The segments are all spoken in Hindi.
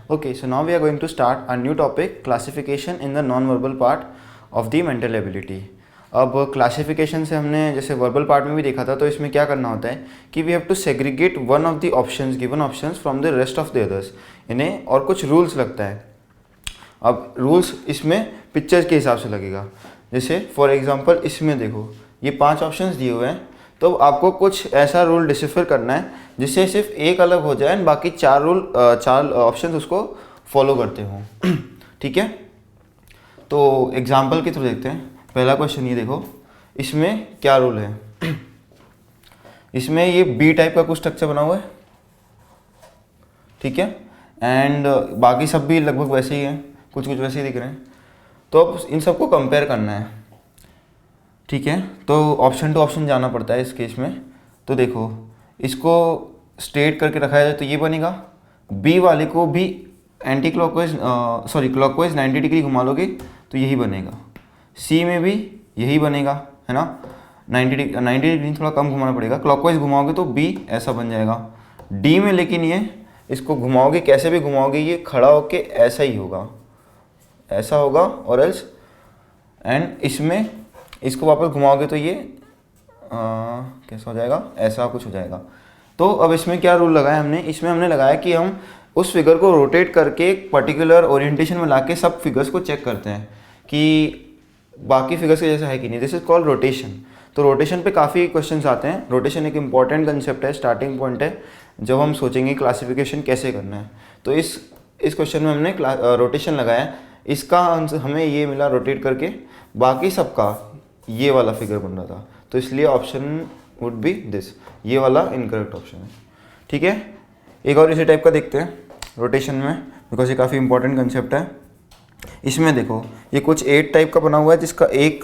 Okay, so now we are going to start a new topic, classification in the non-verbal part of the mental ability. अब क्लासिफिकेशन से हमने जैसे वर्बल पार्ट में भी देखा था, तो इसमें क्या करना होता है कि we have to segregate one of the options, given options from the rest of the others. इन्हें और कुछ रूल्स लगता है। अब रूल्स इसमें पिक्चर्स के हिसाब से लगेगा। जैसे फॉर एग्जांपल इसमें देखो, ये 5 ऑप्शंस दिए हुए हैं, तो आपको कुछ ऐसा रूल डिसिफर करना है जिससे सिर्फ एक अलग हो जाए एंड बाकी 4 ऑप्शंस उसको फॉलो करते हों। ठीक है, तो एग्जांपल के थ्रू देखते हैं। पहला क्वेश्चन ये देखो, इसमें क्या रूल है। इसमें ये बी टाइप का कुछ स्ट्रक्चर बना हुआ है, ठीक है, एंड बाकी सब भी लगभग वैसे ही हैं, कुछ कुछ वैसे ही दिख रहे हैं। तो अब इन सबको कंपेयर करना है, ठीक है। तो ऑप्शन टू ऑप्शन जाना पड़ता है इस केस में। तो देखो, इसको स्ट्रेट करके रखा जाए तो ये बनेगा, बी वाले को भी एंटी क्लॉकवाइज क्लॉकवाइज 90 डिग्री घुमा लोगे तो यही बनेगा। सी में भी यही बनेगा, है ना। 90 डिग्री थोड़ा कम घुमाना पड़ेगा, क्लॉकवाइज घुमाओगे तो बी ऐसा बन जाएगा। डी में लेकिन ये इसको घुमाओगे, कैसे भी घुमाओगे ये खड़ा होके ऐसा ही होगा, ऐसा होगा और एल्स, एंड इसमें इसको वापस घुमाओगे तो ये कैसा हो जाएगा, ऐसा कुछ हो जाएगा। तो अब इसमें क्या रूल लगाया हमने, इसमें हमने लगाया कि हम उस फिगर को रोटेट करके एक पर्टिकुलर ओरिएंटेशन में लाके सब फिगर्स को चेक करते हैं कि बाकी फिगर्स के जैसा है कि नहीं। This is called rotation. तो रोटेशन पे काफ़ी क्वेश्चंस आते हैं। रोटेशन एक इंपॉर्टेंट कंसेप्ट है, स्टार्टिंग पॉइंट है जब हम सोचेंगे क्लासिफिकेशन कैसे करना है। तो इस क्वेश्चन में हमने रोटेशन लगाया, इसका आंसर हमें ये मिला रोटेट करके, बाकी सबका ये वाला फिगर बन रहा था, तो इसलिए ऑप्शन वुड बी दिस, ये वाला इनकरेक्ट ऑप्शन है। ठीक है, एक और इसी टाइप का देखते हैं रोटेशन में, बिकॉज ये काफ़ी इंपॉर्टेंट कंसेप्ट है। इसमें देखो, ये कुछ 8 टाइप का बना हुआ है जिसका एक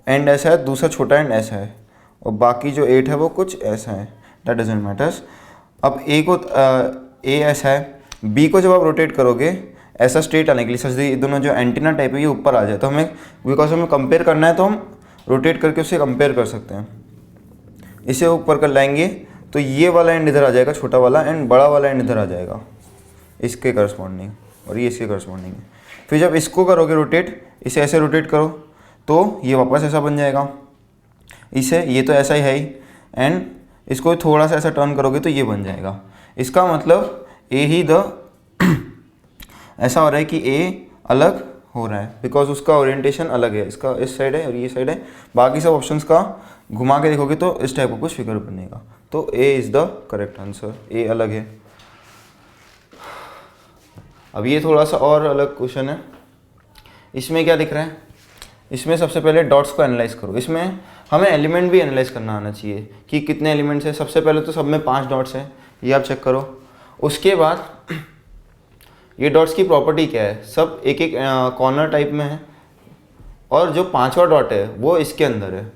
एंड ऐसा है, दूसरा छोटा एंड ऐसा है, और बाकी जो 8 है वो कुछ ऐसा है, दैट डजंट मैटर्स। अब ए को ए ऐसा है, बी को जब आप रोटेट करोगे ऐसा स्ट्रेट आने के लिए, सच ये दोनों जो एंटीना टाइप है ये ऊपर आ जाए, तो हमें बिकॉज हमें कंपेयर करना है तो हम रोटेट करके उससे कंपेयर कर सकते हैं। इसे ऊपर कर लाएंगे तो ये वाला एंड इधर आ जाएगा, छोटा वाला, एंड बड़ा वाला एंड इधर आ जाएगा इसके करस्पॉन्डिंग, और ये इसके करस्पॉन्डिंग है। फिर जब इसको करोगे रोटेट, इसे ऐसे रोटेट करो तो ये वापस ऐसा बन जाएगा, इसे ये तो ऐसा ही है ही, एंड इसको थोड़ा सा ऐसा टर्न करोगे तो ये बन जाएगा। इसका मतलब ए ही द ऐसा हो रहा है कि ए अलग हो रहा है बिकॉज उसका ओरिएंटेशन अलग है, इसका इस साइड है और ये साइड है। बाकी सब ऑप्शंस का घुमा के देखोगे तो इस टाइप का कुछ फिगर बनेगा, तो A is the correct answer, A अलग है। अब ये थोड़ा सा और अलग क्वेश्चन है। इसमें क्या दिख रहा है, इसमें सबसे पहले डॉट्स को एनालाइज करो। इसमें हमें एलिमेंट भी एनालाइज करना आना चाहिए कि कितने एलिमेंट्स हैं। सबसे पहले तो सब में 5 डॉट्स हैं, ये आप चेक करो। उसके बाद ये डॉट्स की प्रॉपर्टी क्या है, सब एक एक कॉर्नर टाइप में है, और जो 5वां डॉट है वो इसके अंदर है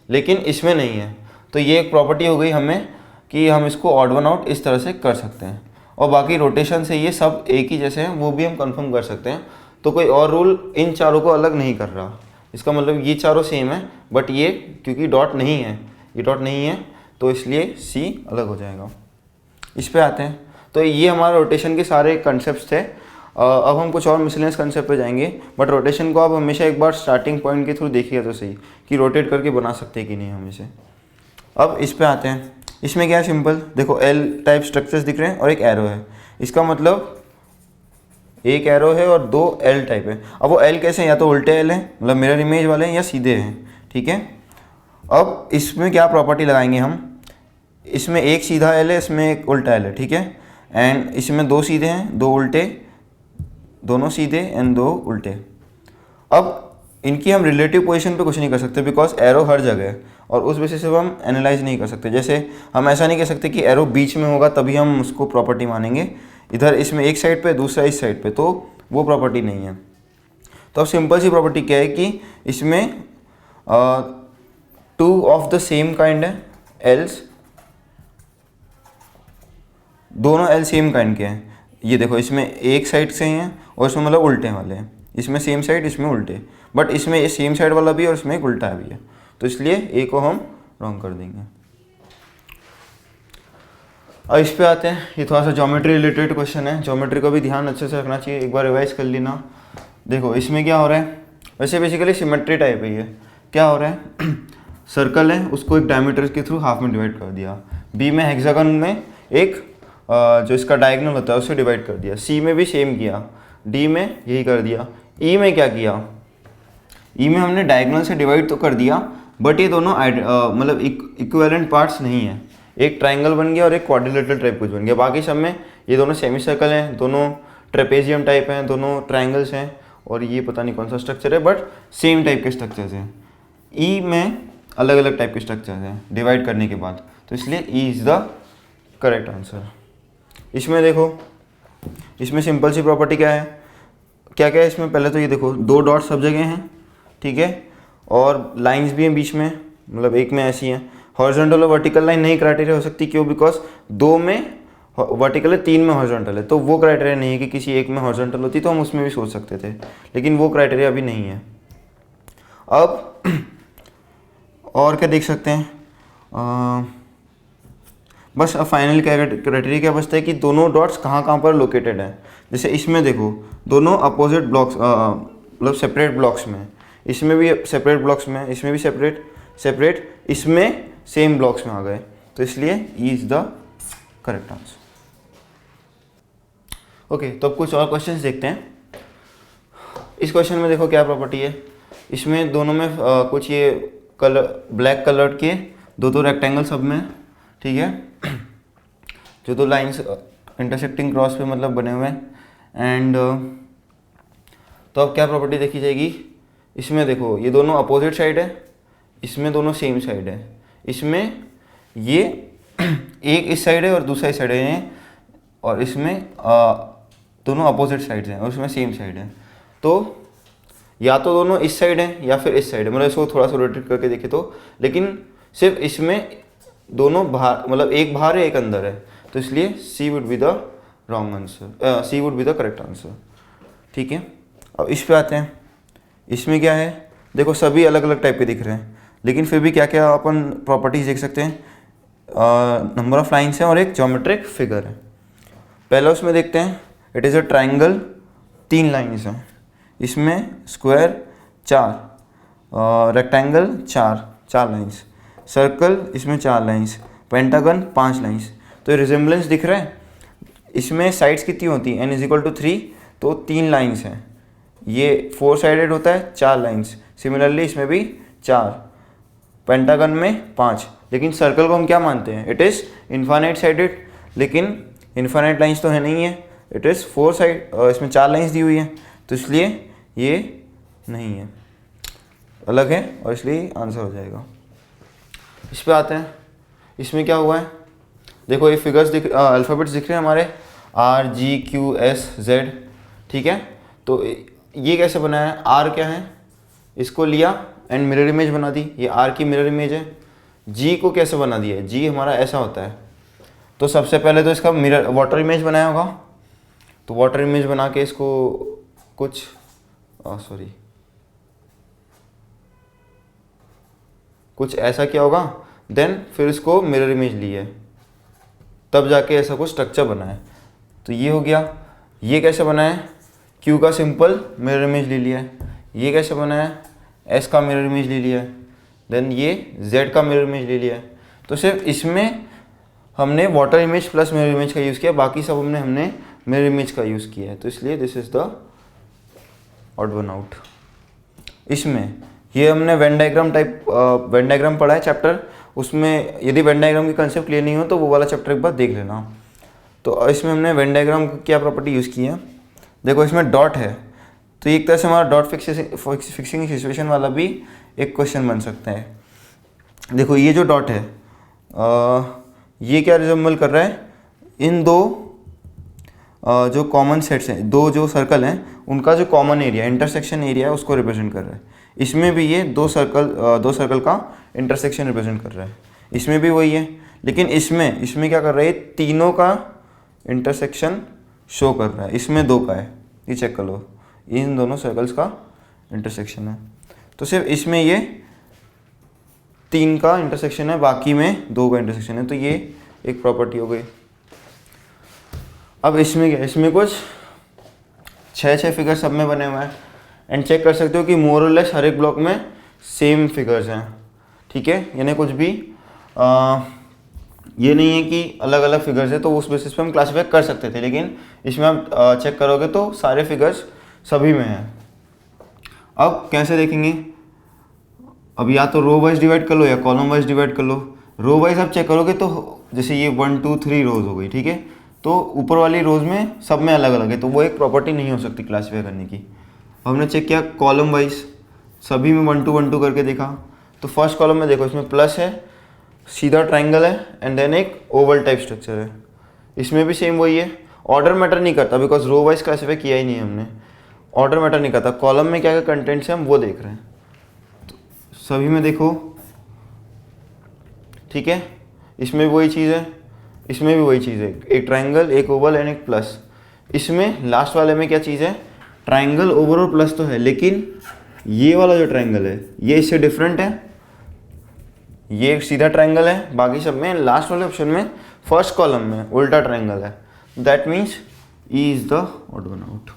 लेकिन इसमें नहीं है। तो ये एक प्रॉपर्टी हो गई हमें कि हम इसको ऑड वन आउट इस तरह से कर सकते हैं, और बाकी रोटेशन से ये सब एक ही जैसे हैं वो भी हम कंफर्म कर सकते हैं। तो कोई और रूल इन चारों को अलग नहीं कर रहा, इसका मतलब ये चारों सेम है, बट ये क्योंकि डॉट नहीं है, ये डॉट नहीं है तो इसलिए सी अलग हो जाएगा। इस पे आते हैं, तो ये हमारा रोटेशन के सारे कंसेप्ट थे। अब हम कुछ और मिसलेनियस कंसेप्ट पे जाएंगे, बट रोटेशन को आप हमेशा एक बार स्टार्टिंग पॉइंट के थ्रू देखिए तो सही कि रोटेट करके बना सकते हैं कि नहीं हम इसे। अब इस पे आते हैं। इसमें क्या है, सिंपल देखो, एल टाइप स्ट्रक्चर्स दिख रहे हैं और एक एरो है। इसका मतलब एक एरो है और 2 एल टाइप है। अब वो एल कैसे हैं, या तो उल्टे एल हैं मतलब मिरर इमेज वाले हैं, या सीधे हैं, ठीक है। अब इसमें क्या प्रॉपर्टी लगाएंगे हम, इसमें एक सीधा एल है, इसमें एक उल्टा एल है, ठीक है, एंड इसमें 2 सीधे हैं, 2 उल्टे, दोनों सीधे एंड 2 उल्टे। अब इनकी हम रिलेटिव पोजीशन पे कुछ नहीं कर सकते बिकॉज एरो हर जगह है, और उस बेसिस से हम एनालाइज नहीं कर सकते। जैसे हम ऐसा नहीं कह सकते कि एरो बीच में होगा तभी हम उसको प्रॉपर्टी मानेंगे, इधर इसमें एक साइड पे दूसरा इस साइड पे, तो वो प्रॉपर्टी नहीं है। तो अब सिंपल सी प्रॉपर्टी क्या है कि इसमें 2 ऑफ द सेम काइंड है, एल्स दोनों एल सेम काइंड के हैं। ये देखो, इसमें एक साइड से हैं और इसमें मतलब उल्टे वाले हैं, इसमें सेम साइड इसमें उल्टे, बट इसमें ये सेम साइड वाला भी है और इसमें एक उल्टा भी है, तो इसलिए ए को हम रॉन्ग कर देंगे। अब इस पे आते हैं, ये थोड़ा सा ज्योमेट्री रिलेटेड क्वेश्चन है, ज्योमेट्री को भी ध्यान अच्छे से रखना चाहिए, एक बार रिवाइज कर लेना। देखो इसमें क्या हो रहा है, वैसे बेसिकली सिमेट्री टाइप है ये। क्या हो रहा है, सर्कल है, उसको एक डायमीटर के थ्रू हाफ में डिवाइड कर दिया। बी में हेक्सागन में एक जो इसका डायगोनल होता है उससे डिवाइड कर दिया। सी में भी सेम किया, डी में यही कर दिया। ई में क्या किया, ई में हमने डायगोनल से डिवाइड तो कर दिया, बट ये दोनों मतलब इक्विवेलेंट पार्ट्स नहीं है। एक ट्राइंगल बन गया और एक क्वाड्रिलेटरल टाइप कुछ बन गया। बाकी सब में ये दोनों सेमी सर्कल हैं, दोनों ट्रेपेजियम टाइप हैं, दोनों ट्राइंगल्स हैं, और ये पता नहीं कौन सा स्ट्रक्चर है, बट सेम टाइप के स्ट्रक्चर्स हैं। ई में अलग अलग टाइप के स्ट्रक्चर्स हैं डिवाइड करने के बाद, तो इसलिए E is the correct answer. इसमें देखो, इसमें सिंपल सी प्रॉपर्टी क्या है, क्या क्या है इसमें, पहले तो ये देखो 2 डॉट सब जगह हैं, ठीक है, और लाइंस भी हैं बीच में, मतलब एक में ऐसी हैं। हॉरिजॉन्टल और वर्टिकल लाइन नहीं क्राइटेरिया हो सकती, क्यों, बिकॉज 2 में वर्टिकल है, 3 में हॉरिजॉन्टल है, तो वो क्राइटेरिया नहीं है कि किसी एक में हॉरिजॉन्टल होती तो हम उसमें भी सोच सकते थे, लेकिन वो क्राइटेरिया अभी नहीं है। अब और क्या देख सकते हैं, बस अब फाइनल क्राइटेरिया क्या बचता है कि दोनों डॉट्स कहाँ कहाँ पर लोकेटेड है। जैसे इसमें देखो दोनों अपोजिट ब्लॉक्स, मतलब सेपरेट ब्लॉक्स में, इसमें भी सेपरेट ब्लॉक्स में, इसमें भी सेपरेट, इसमें सेम ब्लॉक्स में आ गए, तो इसलिए E is the correct answer. Okay, तो अब कुछ और क्वेश्चंस देखते हैं। इस क्वेश्चन में देखो क्या प्रॉपर्टी है, इसमें दोनों में कुछ ये कलर ब्लैक कलर के दो रेक्टेंगल सब में, ठीक है, जो 2 लाइंस इंटरसेक्टिंग क्रॉस पे मतलब बने हुए हैं। एंड तो अब क्या प्रॉपर्टी देखी जाएगी, इसमें देखो ये दोनों अपोजिट साइड है, इसमें दोनों सेम साइड है, इसमें ये एक इस साइड है और दूसरा इस साइड है, और इसमें दोनों अपोजिट साइड्स हैं और उसमें सेम साइड है। तो या तो दोनों इस साइड है या फिर इस साइड है, मतलब इसको थोड़ा सा रोटेट करके देखे तो, लेकिन सिर्फ इसमें दोनों बाहर, मतलब एक बाहर है एक अंदर है, तो इसलिए C would be the wrong answer, C would be the correct answer, ठीक है। अब इस पे आते हैं, इसमें क्या है, देखो सभी अलग अलग टाइप के दिख रहे हैं, लेकिन फिर भी क्या क्या अपन प्रॉपर्टीज देख सकते हैं, नंबर ऑफ लाइन्स हैं और एक ज्योमेट्रिक फिगर है। पहला उसमें देखते हैं, it is a triangle, 3 lines हैं, इसमें स्क्वायर 4, रेक्टेंगल 4 लाइन्स, सर्कल इसमें 4 लाइन्स, पेंटागन 5 लाइन्स। तो रिजेम्बलेंस दिख रहा है, इसमें साइड्स कितनी होती हैं, n=3, तो 3 लाइन्स हैं, ये 4 साइडेड होता है, 4 लाइन्स। सिमिलरली इसमें भी 4, पेंटागन में 5, लेकिन सर्कल को हम क्या मानते हैं, इट इज़ इन्फाइनाइट साइडेड, लेकिन इन्फाइनाइट लाइन्स तो है नहीं है, इट इज़ 4 साइड, इसमें 4 लाइन्स दी हुई हैं, तो इसलिए ये नहीं है, अलग है, और इसलिए आंसर हो जाएगा। इस पे आते हैं, इसमें क्या हुआ है, देखो ये फिगर्स अल्फ़ाबेट्स दिख रहे हैं हमारे, R, G, Q, S, Z, ठीक है। तो ये कैसे बनाया है, R क्या है, इसको लिया एंड मिरर इमेज बना दी, ये R की मिरर इमेज है। G को कैसे बना दिया है, G हमारा ऐसा होता है, तो सबसे पहले तो इसका मिरर वाटर इमेज बनाया होगा, तो वाटर इमेज बना के इसको कुछ कुछ ऐसा किया होगा, देन फिर इसको मिरर इमेज ली है, तब जाके ऐसा कुछ स्ट्रक्चर बना है। तो ये हो गया। ये कैसे बना है, Q का सिंपल मिरर इमेज ले लिया है। ये कैसे बना है, S का मिरर इमेज ले लिया है, देन ये Z का मिरर इमेज ले लिया है। तो सिर्फ इसमें हमने water image plus mirror image का यूज़ किया, बाकी सब हमने मिरर इमेज का यूज़ किया है, तो इसलिए this is the odd one out. इसमें ये हमने वेन डायग्राम पढ़ा है चैप्टर, उसमें यदि वेन डायग्राम की कंसेप्ट क्लियर नहीं हो तो वो वाला चैप्टर एक बार देख लेना। तो इसमें हमने वेन डायग्राम की क्या प्रॉपर्टी यूज़ की है, देखो इसमें डॉट है, तो एक तरह से हमारा डॉट फिक्सिंग सिचुएशन वाला भी एक क्वेश्चन बन सकता है। देखो ये जो डॉट है, ये क्या रिजेंबल कर रहा है, इन 2 जो कॉमन सेट्स हैं, 2 जो सर्कल हैं उनका जो कॉमन एरिया, इंटरसेक्शन एरिया है, उसको रिप्रेजेंट कर रहा है। इसमें भी ये 2 सर्कल का इंटरसेक्शन रिप्रेजेंट कर रहा है, इसमें भी वही है, लेकिन इसमें क्या कर रहा है, तीनों का इंटरसेक्शन शो कर रहा है, इसमें 2 का है, ये चेक कर लो, इन दोनों सर्कल्स का इंटरसेक्शन है। तो सिर्फ इसमें ये 3 का इंटरसेक्शन है, बाकी में 2 का इंटरसेक्शन है, तो ये एक प्रॉपर्टी हो गई। अब इसमें क्या, इसमें कुछ 6 फिगर सब में बने हुए हैं एंड चेक कर सकते हो कि मोर और लेस हर एक ब्लॉक में सेम फिगर्स हैं, ठीक है। यानी कुछ भी ये नहीं है कि अलग अलग फिगर्स है तो उस बेसिस पे हम क्लासीफाई कर सकते थे, लेकिन इसमें आप चेक करोगे तो सारे फिगर्स सभी में हैं। अब कैसे देखेंगे, अब या तो रो वाइज डिवाइड कर लो या कॉलम वाइज डिवाइड कर लो। रो वाइज आप चेक करोगे तो जैसे ये 1 2 3 रोज हो गई, ठीक है, तो ऊपर वाली रोज में सब में अलग अलग है, तो वो एक प्रॉपर्टी नहीं हो सकती क्लासीफाई करने की। हमने चेक किया कॉलम वाइज, सभी में 1 2 1 2 करके देखा, तो फर्स्ट कॉलम में देखो इसमें प्लस है, सीधा ट्राइंगल है एंड देन एक ओवल टाइप स्ट्रक्चर है। इसमें भी सेम वही है, ऑर्डर मैटर नहीं करता बिकॉज रो वाइज क्लासीफाई किया ही नहीं है हमने, ऑर्डर मैटर नहीं करता, कॉलम में क्या क्या कंटेंट्स है हम वो देख रहे हैं। तो सभी में देखो, ठीक है, इसमें भी वही चीज़ है, इसमें भी वही चीज़ है, एक ट्राइंगल, एक ओवल एंड एक प्लस। इसमें लास्ट वाले में क्या चीज़ है, ट्राइंगल, ओवल और प्लस तो है, लेकिन ये वाला जो ट्राइंगल है ये इससे डिफरेंट है, ये एक सीधा ट्राइंगल है, बाकी सब में लास्ट वाले ऑप्शन में फर्स्ट कॉलम में उल्टा ट्राइंगल है। That means E is the odd one out.